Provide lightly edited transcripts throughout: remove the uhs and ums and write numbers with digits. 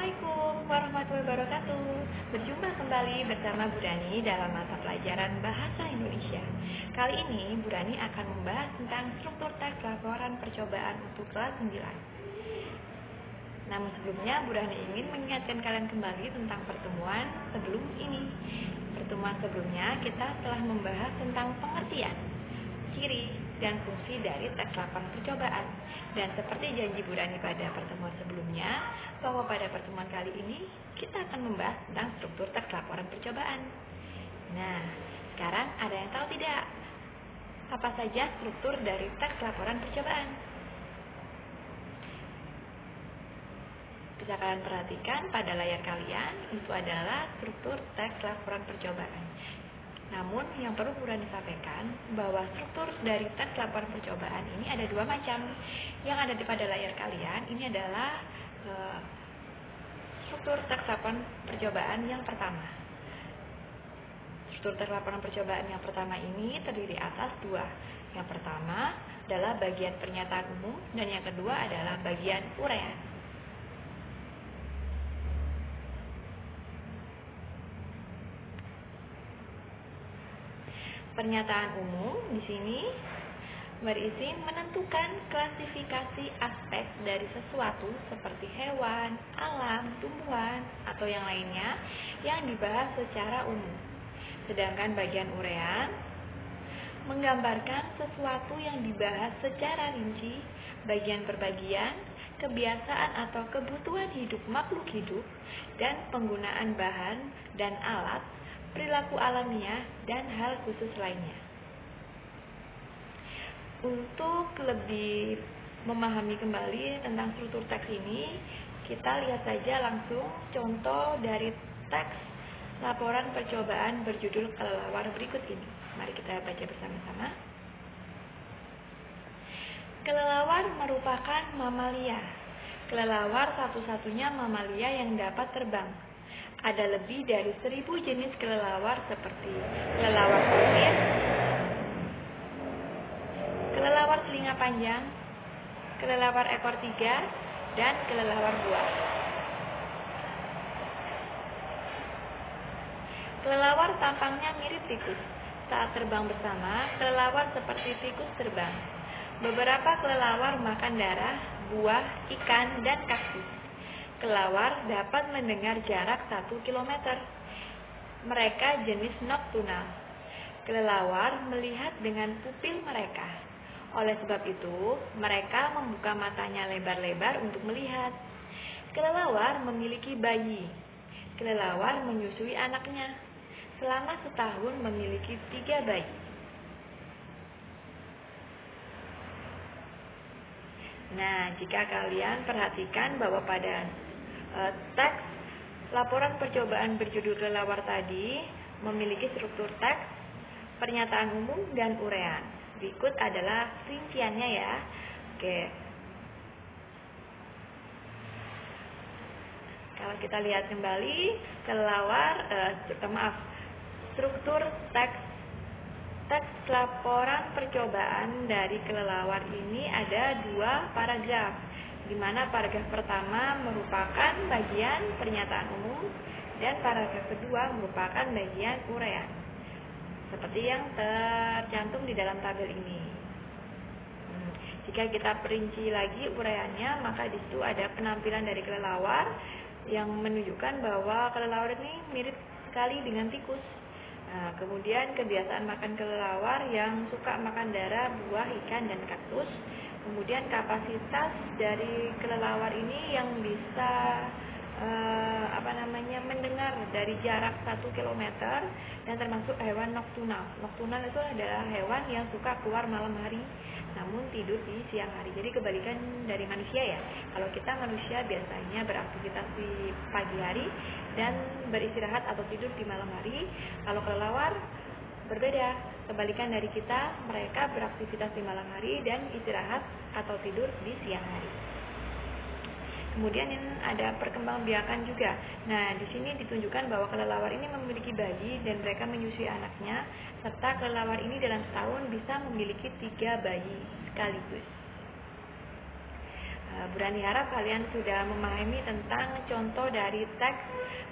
Assalamualaikum warahmatullahi wabarakatuh. Berjumpa kembali bersama Bu Rani dalam mata pelajaran Bahasa Indonesia. Kali ini Bu Rani akan membahas tentang struktur teks laporan percobaan untuk kelas 9. Namun sebelumnya Bu Rani ingin mengingatkan kalian kembali tentang pertemuan sebelum ini. Pertemuan sebelumnya kita telah membahas tentang pengertian, ciri, dan fungsi dari teks laporan percobaan. Dan seperti janji Bu Rani pada pertemuan sebelumnya, bahwa pada pertemuan kali ini kita akan membahas tentang struktur teks laporan percobaan. Nah, sekarang ada yang tahu tidak? Apa saja struktur dari teks laporan percobaan? Bisa kalian perhatikan pada layar kalian, itu adalah struktur teks laporan percobaan. Namun yang perlu Bu Rani sampaikan bahwa struktur dari teks laporan percobaan ini ada dua macam. Yang ada di pada layar kalian ini adalah struktur teks laporan percobaan yang pertama. Struktur teks laporan percobaan yang pertama ini terdiri atas dua. Yang pertama adalah bagian pernyataan umum dan yang kedua adalah bagian uraian. Pernyataan umum di sini berisi menentukan klasifikasi aspek dari sesuatu seperti hewan, alam, tumbuhan, atau yang lainnya yang dibahas secara umum. Sedangkan bagian uraian menggambarkan sesuatu yang dibahas secara rinci, bagian per bagian, kebiasaan atau kebutuhan hidup makhluk hidup, dan penggunaan bahan dan alat, perilaku alamiah, dan hal khusus lainnya. Untuk lebih memahami kembali tentang struktur teks ini, kita lihat saja langsung contoh dari teks laporan percobaan berjudul kelelawar berikut ini. Mari kita baca bersama-sama. Kelelawar merupakan mamalia. Kelelawar satu-satunya mamalia yang dapat terbang. Ada lebih dari 1000 jenis kelelawar seperti kelelawar kulit, kelelawar telinga panjang, kelelawar ekor 3, dan kelelawar buah. Kelelawar tampangnya mirip tikus. Saat terbang bersama, kelelawar seperti tikus terbang. Beberapa kelelawar makan darah, buah, ikan, dan kaktus. Kelelawar dapat mendengar jarak 1 km. Mereka jenis nokturnal. Kelelawar melihat dengan pupil mereka. Oleh sebab itu, mereka membuka matanya lebar-lebar untuk melihat. Kelelawar memiliki bayi. Kelelawar menyusui anaknya. Selama setahun memiliki 3 bayi. Nah, jika kalian perhatikan bahwa pada teks laporan percobaan berjudul kelelawar tadi memiliki struktur teks, pernyataan umum, dan uraian. Berikut adalah rinciannya ya. Oke. Kalau kita lihat kembali struktur teks laporan percobaan dari kelelawar ini ada 2 paragraf, di mana paragraf pertama merupakan bagian pernyataan umum dan paragraf kedua merupakan bagian uraian, seperti yang tercantum di dalam tabel ini. Jika kita perinci lagi uraiannya, maka di situ ada penampilan dari kelelawar yang menunjukkan bahwa kelelawar ini mirip sekali dengan tikus. Nah, kemudian kebiasaan makan kelelawar yang suka makan darah, buah, ikan, dan kaktus. Kemudian kapasitas dari kelelawar ini yang bisa mendengar dari jarak 1 km dan termasuk hewan nokturnal. Nokturnal itu adalah hewan yang suka keluar malam hari namun tidur di siang hari. Jadi kebalikan dari manusia ya. Kalau kita manusia biasanya beraktivitas di pagi hari dan beristirahat atau tidur di malam hari. Kalau kelelawar berbeda, kebalikan dari kita, mereka beraktivitas di malam hari dan istirahat atau tidur di siang hari. Kemudian ada perkembangbiakan juga. Nah, di sini ditunjukkan bahwa kelelawar ini memiliki bayi dan mereka menyusui anaknya, serta kelelawar ini dalam setahun bisa memiliki 3 bayi sekaligus. Burani harap kalian sudah memahami tentang contoh dari teks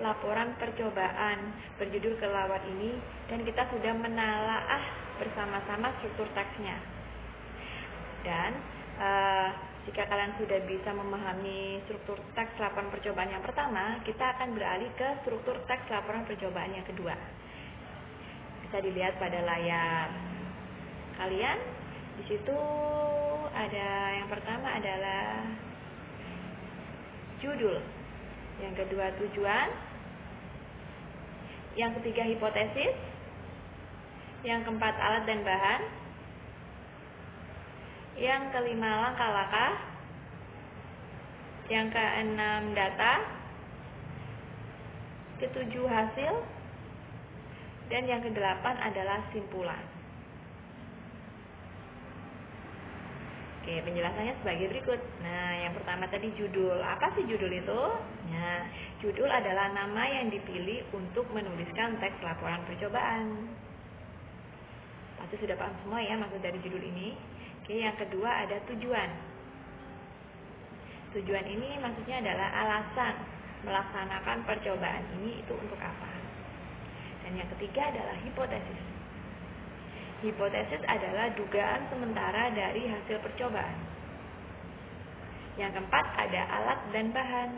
laporan percobaan berjudul kelelawar ini, dan kita sudah menalaah bersama-sama struktur teksnya. Dan jika kalian sudah bisa memahami struktur teks laporan percobaan yang pertama, kita akan beralih ke struktur teks laporan percobaan yang kedua. Bisa dilihat pada layar kalian. Di situ ada yang pertama adalah judul, yang kedua tujuan, yang ketiga hipotesis, yang keempat alat dan bahan, yang kelima langkah-langkah, yang keenam data, ketujuh hasil, dan yang kedelapan adalah simpulan. Oke, penjelasannya sebagai berikut. Nah, yang pertama tadi judul. Apa sih judul itu? Nah, judul adalah nama yang dipilih untuk menuliskan teks laporan percobaan. Pasti sudah paham semua ya maksud dari judul ini. Oke, yang kedua ada tujuan. Tujuan ini maksudnya adalah alasan melaksanakan percobaan ini itu untuk apa. Dan yang ketiga adalah hipotesis. Hipotesis adalah dugaan sementara dari hasil percobaan. Yang keempat ada alat dan bahan.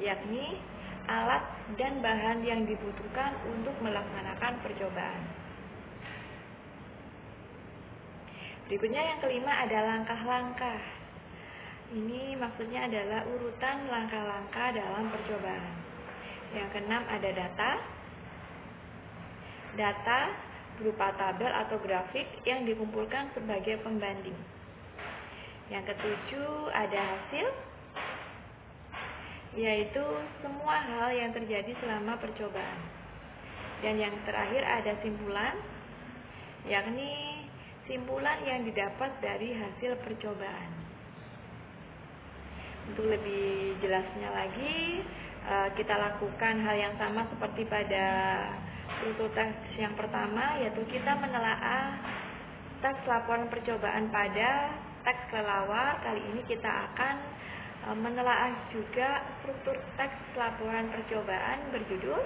Yakni alat dan bahan yang dibutuhkan untuk melaksanakan percobaan. Berikutnya yang kelima ada langkah-langkah. Ini maksudnya adalah urutan langkah-langkah dalam percobaan. Yang keenam ada data. Data berupa tabel atau grafik yang dikumpulkan sebagai pembanding. Yang ketujuh ada hasil, yaitu semua hal yang terjadi selama percobaan. Dan yang terakhir ada simpulan, yakni simpulan yang didapat dari hasil percobaan. Untuk lebih jelasnya lagi, kita lakukan hal yang sama seperti pada struktur teks yang pertama, yaitu kita menelaah teks laporan percobaan pada teks kelelawar. Kali ini kita akan menelaah juga struktur teks laporan percobaan berjudul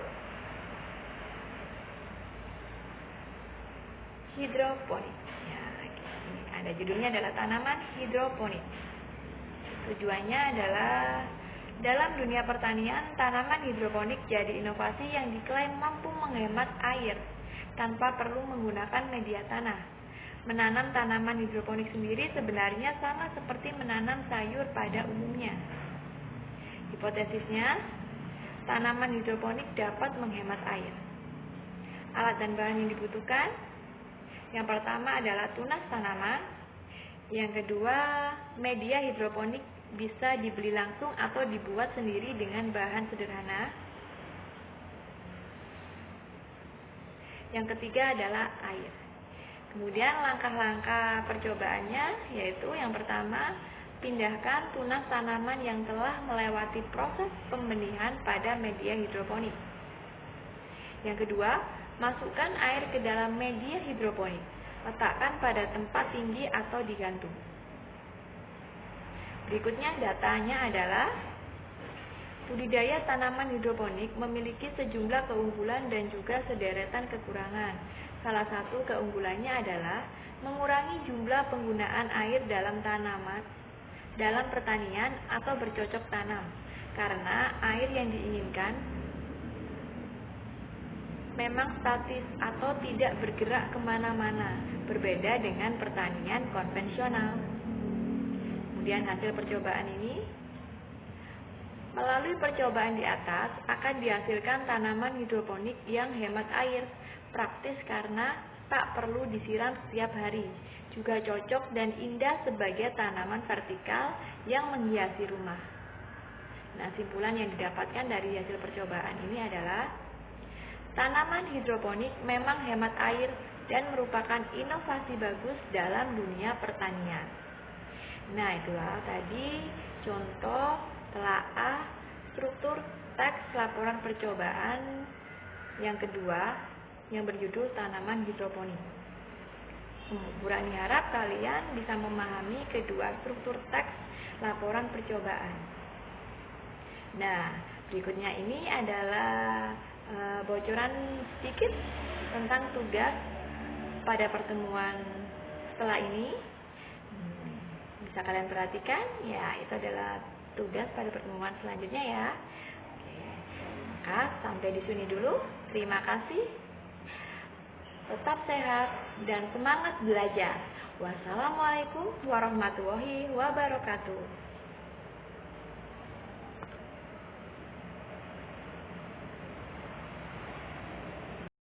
hidroponik. Ya, ini ada judulnya adalah tanaman hidroponik. Tujuannya adalah dalam dunia pertanian, tanaman hidroponik jadi inovasi yang diklaim mampu menghemat air tanpa perlu menggunakan media tanah. Menanam tanaman hidroponik sendiri sebenarnya sama seperti menanam sayur pada umumnya. Hipotesisnya, tanaman hidroponik dapat menghemat air. Alat dan bahan yang dibutuhkan, yang pertama adalah tunas tanaman, yang kedua media hidroponik bisa dibeli langsung atau dibuat sendiri dengan bahan sederhana. Yang ketiga adalah air. Kemudian langkah-langkah percobaannya yaitu yang pertama, pindahkan tunas tanaman yang telah melewati proses pembenihan pada media hidroponik. Yang kedua, masukkan air ke dalam media hidroponik. Letakkan pada tempat tinggi atau digantung. Berikutnya datanya adalah budidaya tanaman hidroponik memiliki sejumlah keunggulan dan juga sederetan kekurangan. Salah satu keunggulannya adalah mengurangi jumlah penggunaan air dalam tanaman, dalam pertanian atau bercocok tanam, karena air yang diinginkan memang statis atau tidak bergerak kemana-mana, berbeda dengan pertanian konvensional. Kemudian hasil percobaan ini, melalui percobaan di atas akan dihasilkan tanaman hidroponik yang hemat air, praktis karena tak perlu disiram setiap hari, juga cocok dan indah sebagai tanaman vertikal yang menghiasi rumah. Nah, simpulan yang didapatkan dari hasil percobaan ini adalah tanaman hidroponik memang hemat air dan merupakan inovasi bagus dalam dunia pertanian. Nah, itulah tadi contoh telaah struktur teks laporan percobaan yang kedua yang berjudul tanaman hidroponik. Burani harap kalian bisa memahami kedua struktur teks laporan percobaan. Nah, berikutnya ini adalah bocoran sedikit tentang tugas pada pertemuan setelah ini. Bisa kalian perhatikan, ya itu adalah tugas pada pertemuan selanjutnya ya. Oke. Maka sampai di sini dulu. Terima kasih. Tetap sehat dan semangat belajar. Wassalamualaikum warahmatullahi wabarakatuh.